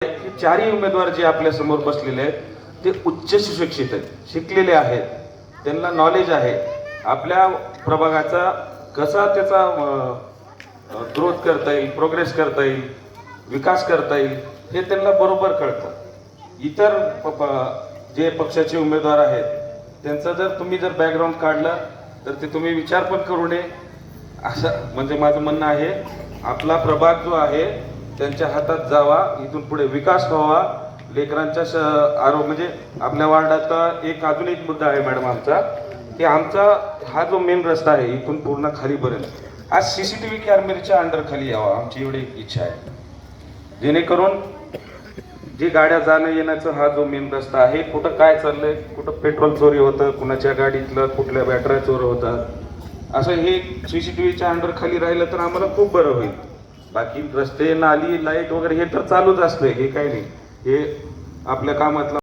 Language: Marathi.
की चारही उमेदवार जे आपल्या समोर बसलेले आहेत ते उच्च सुशिक्षित आहेत, शिकलेले आहेत, त्यांना नॉलेज आहे. आपल्या प्रभागाचा कसा त्याचा ग्रोथ करता येईल, प्रोग्रेस करता येईल, विकास करता येईल हे त्यांना बरोबर कळतं. इतर जे पक्षाचे उमेदवार आहेत त्यांचा जर तुम्ही जर बॅकग्राऊंड काढला तर ते तुम्ही विचार पण करू नये असं म्हणजे माझं म्हणणं आहे. आपला प्रभाग जो आहे त्यांच्या हातात जावा, इथून पुढे विकास व्हावा, लेकरांच्या म्हणजे आपल्या वार्डाचा अजून एक मुद्दा आहे मॅडम आमचा, की आमचा हा जो मेन रस्ता आहे इथून पूर्ण खालीपर्यंत आज CCTV कॅमेऱ्याच्या अंडर खाली यावा, आमची एवढी इच्छा आहे. जेणेकरून जी गाड्या जाणं येण्याचा हा जो मेन रस्ता आहे, कुठं काय चाललंय, कुठं पेट्रोल चोरी होतं, कुणाच्या गाडीतलं कुठल्या बॅटऱ्या चोरी होतात, असं हे CCTVच्या अंडर खाली राहिलं तर आम्हाला खूप बरं होईल. बाकी रस्ते, नाली, लाईट वगैरे हे तर चालूच असतंय, हे काही नाही, हे आपल्या कामातलं